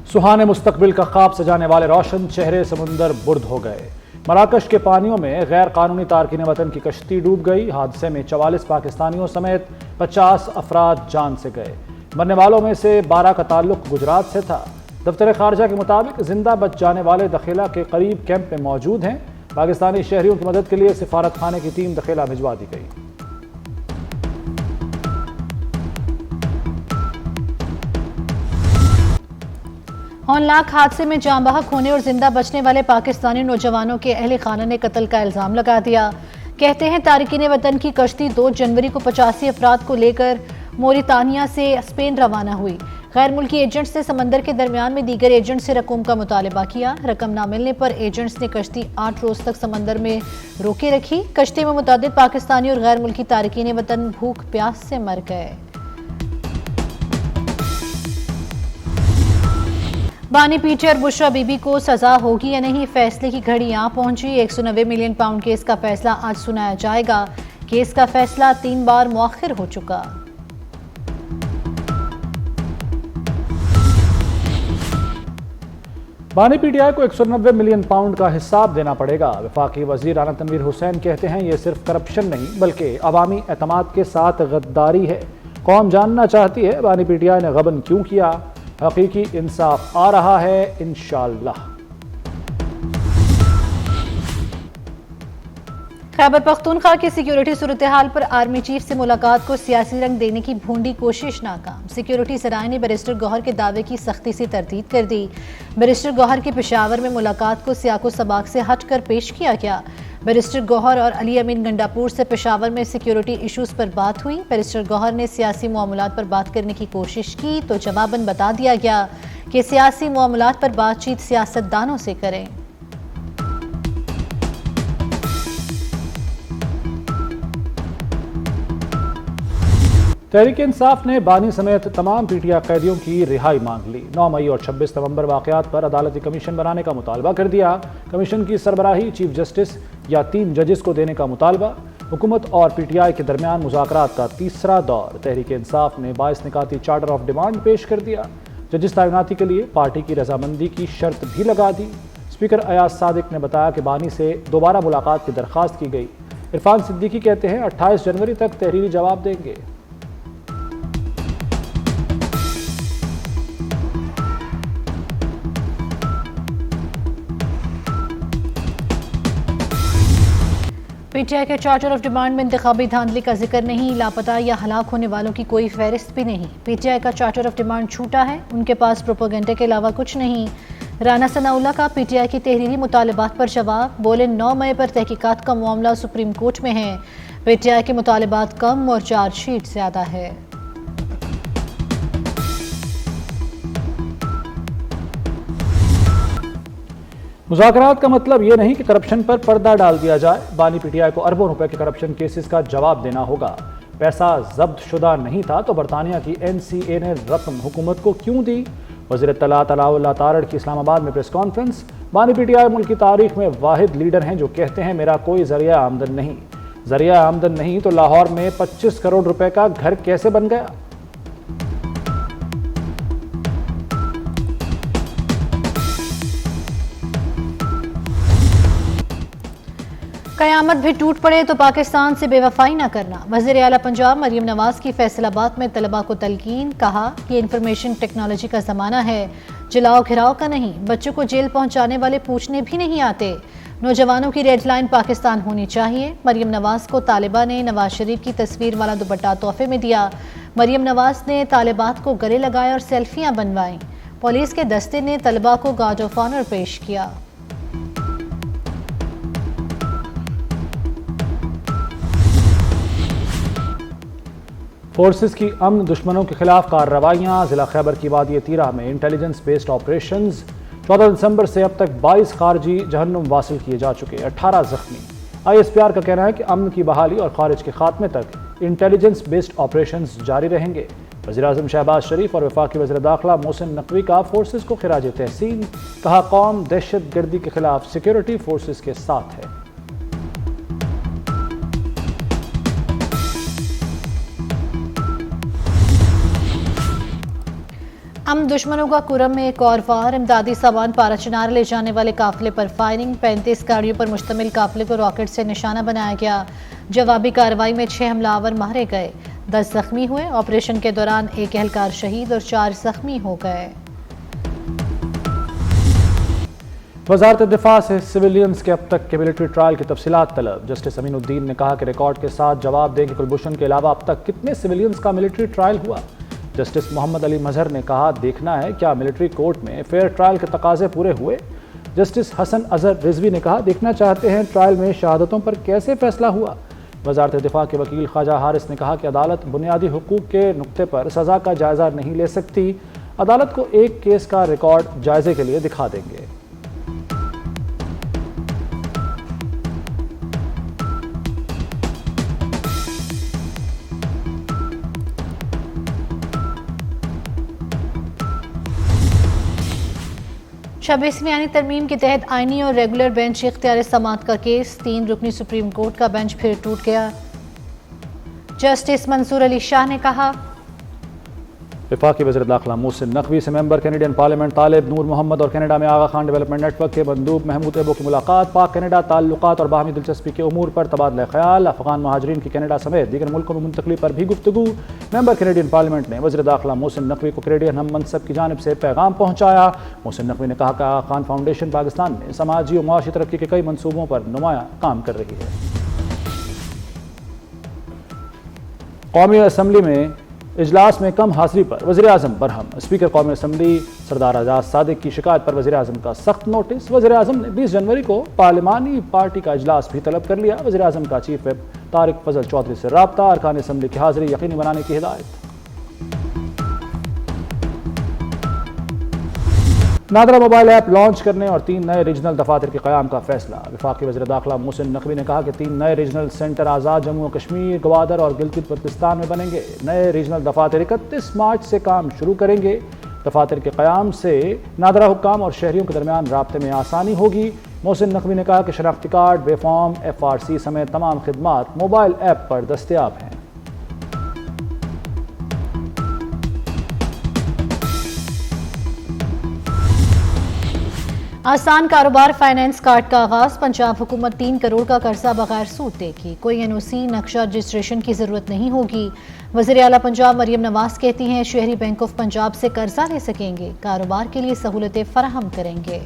सुहाने मुस्तकबिल का ख्वाब सजाने वाले रोशन चेहरे समुंदर बुर्द हो गए। मराकश के पानियों में गैर कानूनी तारकिन वतन की कश्ती डूब गई। हादसे में 44 पाकिस्तानियों समेत 50 अफराद जान से गए। मरने वालों में से 12 का ताल्लुक गुजरात से था। दफ्तर खारजा के मुताबिक जिंदा बच जाने वाले दखेला के करीब कैंप में मौजूद हैं। पाकिस्तानी शहरियों की मदद के लिए सिफारत खाने की टीम दखेला भिजवा दी गई। हौलनाक हादसे में जाँ बहक होने और जिंदा बचने वाले पाकिस्तानी नौजवानों के अहले खाना ने कत्ल का इल्जाम लगा दिया। कहते हैं तारिकीन वतन की कश्ती 2 जनवरी को 85 अफराद को लेकर मोरितानिया से स्पेन रवाना हुई। गैर मुल्की एजेंट्स ने समंदर के दरमियान में दीगर एजेंट से रकम का मुतालबा किया। रकम ना मिलने पर एजेंट्स ने कश्ती 8 रोज तक समंदर में रोके रखी। कश्ती में मुतअद्दिद पाकिस्तानी और गैर मुल्की तारिकीन वतन भूख प्यास से मर गए। बानी पीटी और बुशरा बीबी को सजा होगी या नहीं, फैसले की घड़ी यहां पहुंची। 190 मिलियन पाउंड केस का फैसला आज सुनाया जाएगा। केस का फैसला 3 बार मुअख्खर हो चुका। बानी पीटीआई को 190 मिलियन पाउंड का हिसाब देना पड़ेगा। वफाकी वजीर राना तनवीर हुसैन कहते हैं ये सिर्फ करप्शन नहीं बल्कि अवामी एतमाद के साथ गद्दारी है। कौम जानना चाहती है बानी पीटीआई ने गबन क्यों किया। हकीकी इंसाफ आ रहा है इंशाअल्लाह। खैबर पख्तूनख्वा की सिक्योरिटी सूरत हाल पर आर्मी चीफ से मुलाकात को सियासी रंग देने की भूंडी कोशिश नाकाम। सिक्योरिटी सराय ने बैरिस्टर गौहर के दावे की सख्ती से तरदीद कर दी। बैरिस्टर गौहर की पेशावर में मुलाकात को सियाको सबाक से हटकर पेश किया गया। बैरिस्टर गौहर और अली अमीन गंडापुर से पेशावर में सिक्योरिटी इश्यूज पर बात हुई। बैरिस्टर गौहर ने सियासी मामलात पर बात करने की कोशिश की तो जवाबन बता दिया गया कि सियासी मामलात पर बातचीत सियासतदानों से करें। तहरीक इंसाफ ने बानी समेत तमाम पीटीआई कैदियों की रिहाई मांग ली। 9 मई और 26 नवंबर वाकयात पर अदालती कमीशन बनाने का मुतालबा कर दिया। कमीशन की सरबराही चीफ जस्टिस या 3 जजेस को देने का मुतालबा। हुकूमत और पीटीआई के दरमियान मुज़ाकरात का तीसरा दौर। तहरीक इंसाफ ने 22 निकाती चार्टर ऑफ डिमांड पेश कर दिया। जजिस तैनाती के लिए पार्टी की रजामंदी की शर्त भी लगा दी। स्पीकर अयाज सादिक ने बताया कि बानी से दोबारा मुलाकात की दरख्वास्त की गई। इरफान सिद्दीकी कहते हैं 28 जनवरी तक तहरीरी जवाब देंगे। पीटीआई के चार्टर ऑफ डिमांड में इंतखाबी धांधली का जिक्र नहीं। लापता या हलाक होने वालों की कोई फहरिस्त भी नहीं। पीटीआई का चार्टर ऑफ डिमांड छूटा है। उनके पास प्रोपेगेंडा के अलावा कुछ नहीं। राना सनाउल्लाह का पीटीआई की तहरीरी मुतालबात पर जवाब। बोले 9 मई पर तहकीकात का मामला सुप्रीम कोर्ट में है। पीटीआई के मुतालबात कम और चार्जशीट ज्यादा है। मुज़ाकरात का मतलब ये नहीं कि करप्शन पर पर्दा डाल दिया जाए। बानी पीटीआई को अरबों रुपए के करप्शन केसेस का जवाब देना होगा। पैसा जब्त शुदा नहीं था तो बरतानिया की एनसीए ने रकम हुकूमत को क्यों दी। वज़ीर इत्तलात अलाउल्लाह तारड़ की इस्लामाबाद में प्रेस कॉन्फ्रेंस। बानी पीटीआई मुल्क की तारीख में वाहिद लीडर हैं जो कहते हैं मेरा कोई जरिया आमदन नहीं। जरिया आमदन नहीं तो लाहौर में 25 करोड़ रुपए का घर कैसे बन गया। कयामत भी टूट पड़े तो पाकिस्तान से बेवफाई न करना। वज़ीर आला पंजाब मरियम नवाज की फैसलाबाद में तलबा को तलकीन। कहा कि इंफॉर्मेशन टेक्नोलॉजी का ज़माना है, जलाओ घिराव का नहीं। बच्चों को जेल पहुंचाने वाले पूछने भी नहीं आते। नौजवानों की रेड लाइन पाकिस्तान होनी चाहिए। मरियम नवाज को तालिबा ने नवाज शरीफ की तस्वीर वाला दुपट्टा तोहफे में दिया। मरियम नवाज ने तालिबात को गले लगाए और सेल्फियां बनवाईं। पुलिस के दस्ते ने तलबा को गार्ड ऑफ ऑनर पेश किया। फोर्सेस की अमन दुश्मनों के खिलाफ कार्रवाइयाँ। जिला खैबर की वादी तीरा में इंटेलिजेंस बेस्ड ऑपरेशंस। 14 दिसंबर से अब तक 22 खारजी जहन्नुम वासिल किए जा चुके, 18 जख्मी। ISPR का कहना है कि अमन की बहाली और खारिज के खात्मे तक इंटेलिजेंस बेस्ड ऑपरेशंस जारी रहेंगे। वज़ीर-ए-आज़म शहबाज शरीफ और वफाकी वज़ीर दाखिला मोहसिन नकवी का फोर्सेस को खिराज तहसीन। कहा कौम दहशत गर्दी के खिलाफ सिक्योरिटी फोर्सेस के साथ है। दुश्मनों का कुरम में एक और वार। इमदादी सामान पारा चिनार ले जाने वाले काफिले पर फायरिंग। 35 गाड़ियों पर मुश्तमिल काफिले को रॉकेट से निशाना बनाया गया। जवाबी कार्रवाई में 6 हमलावर मारे गए, 10 जख्मी हुए। ऑपरेशन के दौरान एक एहलकार शहीद और 4 जख्मी हो गए। वजारत दिफा से सिविलियंस के अब तक के मिलिट्री ट्रायल की तफसीलात तलब। जस्टिस अमीनुद्दीन ने कहा कि रिकॉर्ड के साथ जवाब दें कि कुलभूषण के अलावा अब तक कितने सिविलियंस का मिलिट्री ट्रायल हुआ। जस्टिस मोहम्मद अली मजहर ने कहा देखना है क्या मिलिट्री कोर्ट में फेयर ट्रायल के तकाजे पूरे हुए। जस्टिस हसन अजहर रिजवी ने कहा देखना चाहते हैं ट्रायल में शहादतों पर कैसे फैसला हुआ। वजारत दिफा के वकील ख्वाजा हारिस ने कहा कि अदालत बुनियादी हुकूक के नुक्ते पर सज़ा का जायज़ा नहीं ले सकती। अदालत को एक केस का रिकॉर्ड जायजे के लिए दिखा देंगे। छब्बीसवीं आईनी तरमीम के तहत आईनी और रेगुलर बेंच इख्तियार समाअत का केस। 3 रुकनी सुप्रीम कोर्ट का बेंच फिर टूट गया। जस्टिस मंसूर अली शाह ने कहा वफाकी वज़ीर दाखिला मोहसिन नकवी से मेंबर कैनेडियन पार्लियामेंट तालिब नूर मोहम्मद और कनाडा में आगा खान डेवलपमेंट नेटवर्क के मंदूब महमूद एबो की मुलाकात। पाक कनाडा ताल्लुकात और बाहमी दिलचस्पी के उमूर पर तबादला ख्याल। अफगान महाजरीन की कनाडा समेत दीगर मुल्कों में मुंतकली पर भी गुफ्तगू। मेंबर कैनेडियन पार्लियामेंट ने वज़ीर दाखिला मोहसिन नकवी को कैनेडियन हम मनसब की जानिब से पैगाम पहुँचाया। मोहसिन नकवी ने कहा कि आगा खान फाउंडेशन पाकिस्तान में समाजी और मुआशी तरक्की के कई मनसूबों पर नुमाया काम कर रही है। कौमी असम्बली में इजलास में कम हाजिरी पर वज़ीर आज़म बरहम। स्पीकर कौमी असम्बली सरदार आज़ाद सादिक की शिकायत पर वज़ीर आज़म का सख्त नोटिस। वज़ीर आज़म ने 20 जनवरी को पार्लिमानी पार्टी का इजलास भी तलब कर लिया। वज़ीर आज़म का चीफ व्हिप तारिक फजल चौधरी से रब्ता। अरकान असम्बली की हाजिरी यकीनी बनाने की हिदायत। नादरा मोबाइल ऐप लॉन्च करने और 3 नए रीजनल दफातर के क़याम का फैसला। वफाकी वज़ीर दाखिला मोहसिन नकवी ने कहा कि 3 नए रीजनल सेंटर आज़ाद जम्मू और कश्मीर, ग्वादर और गिलगित बल्तिस्तान में बनेंगे। नए रीजनल दफातर 31 मार्च से काम शुरू करेंगे। दफातर के क़याम से नादरा हुक्काम और शहरियों के दरमियान राब्ते में आसानी होगी। मोहसिन नकवी ने कहा कि शनाख्ती कार्ड, बेफॉर्म, FRC समेत तमाम खिदमात मोबाइल ऐप पर दस्तयाब हैं। आसान कारोबार फाइनेंस कार्ड का आगाज। पंजाब हुकूमत 3 करोड़ का कर्जा बगैर सूद देगी। कोई NOC नक्शा रजिस्ट्रेशन की जरूरत नहीं होगी। वज़ीर आला पंजाब मरियम नवाज कहती हैं शहरी बैंक ऑफ पंजाब से कर्जा ले सकेंगे, कारोबार के लिए सहूलतें फराहम करेंगे।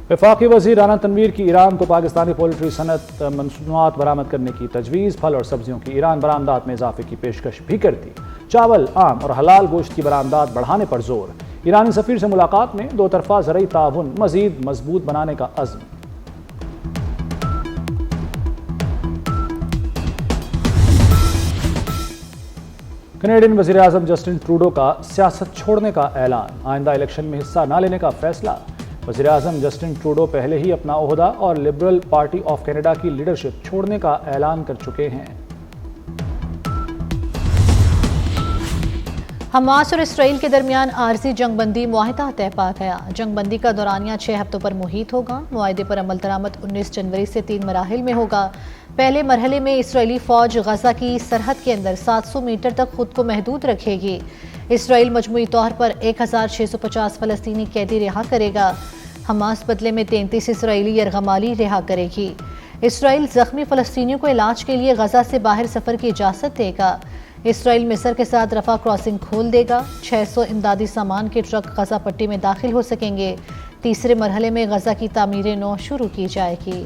वफाकी वज़ीर राना तनवीर की ईरान को पाकिस्तानी पोल्ट्री सनत मसनूआत बरामद करने की तजवीज़। फल और सब्जियों की ईरान बरामदात में इजाफे की पेशकश भी कर दी। चावल, आम और हलाल गोश्त की बरामदात बढ़ाने पर जोर। ईरानी सफ़ीर से मुलाकात में 2 तरफ़ा ज़रई ताउन मज़ीद मजबूत बनाने का अज़्म। कनेडियन वज़ीर आज़म जस्टिन ट्रूडो का सियासत छोड़ने का ऐलान। आइंदा इलेक्शन में हिस्सा न लेने का फैसला। वज़ीर आज़म जस्टिन ट्रूडो पहले ही अपना ओहदा और लिबरल पार्टी ऑफ कनाडा की लीडरशिप छोड़ने का ऐलान कर चुके हैं। हमास और इसराइल के दरमियान आरजी जंगबंदी मुआहिदा तय पा गया। जंगबंदी का दौरानिया 6 हफ्तों पर मुहित होगा। मुआहिदे पर अमल दरामद 19 जनवरी से 3 मराहिल में होगा। पहले मरहले में इसराइली फौज गजा की सरहद के अंदर 700 मीटर तक खुद को महदूद रखेगी। इसराइल मजमूई तौर पर 1650 फलस्तीनी कैदी रिहा करेगा। हमास बदले में 33 इसराइली यरगमाली रिहा करेगी। इसराइल जख्मी फलस्तीनियों को इलाज के लिए गजा से बाहर सफर की इजाजत देगा। इसराइल मिस्र के साथ रफा क्रॉसिंग खोल देगा। 600 इमदादी सामान के ट्रक गजा पट्टी में दाखिल हो सकेंगे। तीसरे मरहले में गजा की तामीर नौ शुरू की जाएगी।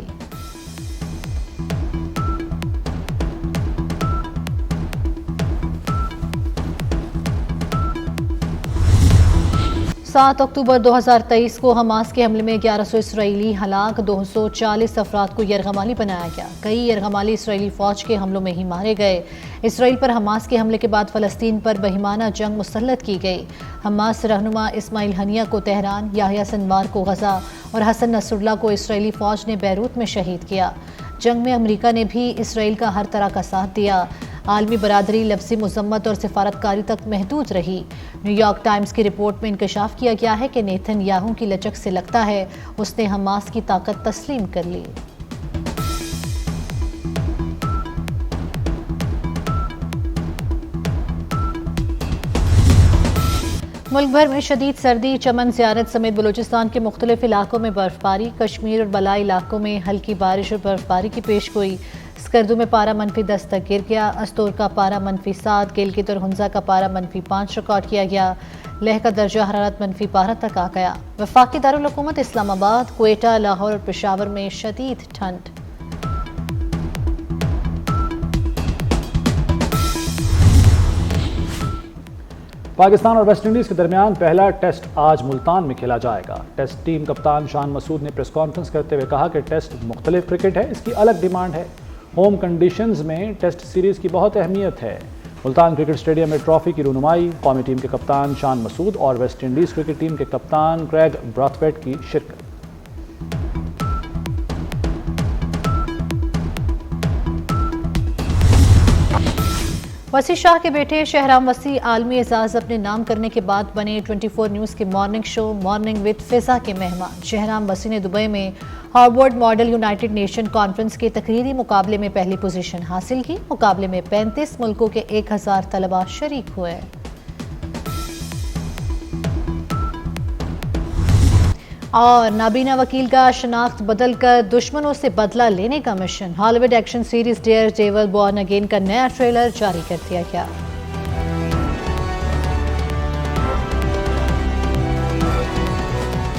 7 अक्टूबर 2023 को हमास के हमले में 1100 इसराइली हलाक, 240 अफराद को यरगमाली बनाया गया। कई यरगमाली इसराइली फौज के हमलों में ही मारे गए। इसराइल पर हमास के हमले के बाद फ़लस्तीन पर बहिमाना जंग मुसल्लत की गई। हमास रहनुमा इस्माइल हनिया को तेहरान, याहिया सिनवार को गजा और हसन नसरुल्लाह को इसराइली फ़ौज ने बैरूत में शहीद किया। जंग में अमेरिका ने भी इसराइल का हर तरह का साथ दिया। आलमी बरादरी लफ्ज़ी मज़म्मत और सिफारतकारी तक महदूद रही। न्यूयॉर्क टाइम्स की रिपोर्ट में इंकशाफ किया गया है कि नेतन्याहू की लचक से लगता है उसने हमास की ताकत तस्लीम कर ली। मुल्क भर में शदीद सर्दी, चमन, ज़ियारत समेत बलूचिस्तान के मुख्तलिफ इलाकों में बर्फबारी। कश्मीर और बलाई इलाकों में हल्की बारिश और बर्फबारी की पेशगोई। स्कर्दू में पारा -10 तक गिर गया। अस्तोर का पारा -7, गिलगित और हुंजा का पारा -5 रिकॉर्ड किया गया। लेह का दर्जा हरारत -12 तक आ गया। वफाकी दारुल हुकूमत इस्लामाबाद, क्वेटा, लाहौर और पेशावर में शदीद ठंड। पाकिस्तान और वेस्टइंडीज़ के दरमियान पहला टेस्ट आज मुल्तान में खेला जाएगा। टेस्ट टीम कप्तान शान मसूद ने प्रेस कॉन्फ्रेंस करते हुए कहा कि टेस्ट मुख्तलिफ क्रिकेट है, इसकी अलग डिमांड है। होम कंडीशंस में टेस्ट सीरीज़ की बहुत अहमियत है। मुल्तान क्रिकेट स्टेडियम में ट्रॉफी की रुनुमाई, कौमी टीम के कप्तान शान मसूद और वेस्टइंडीज़ क्रिकेट टीम के कप्तान क्रेग ब्राथवेट की शिरकत। वसी शाह के बेटे शहराम वसी आलमी एजाज अपने नाम करने के बाद बने 24 न्यूज़ के मॉर्निंग शो मॉर्निंग विद फिजा के मेहमान। शहराम वसी ने दुबई में Harvard model United nation conference के तकरीरी मुकाबले में पहली पोजीशन हासिल की। मुकाबले में 35 मुल्कों के 1000 तलबा शरीक हुए। और नाबीना वकील का शनाख्त बदलकर दुश्मनों से बदला लेने का mission. Hollywood action series Daredevil Born Again का नया ट्रेलर जारी कर दिया गया।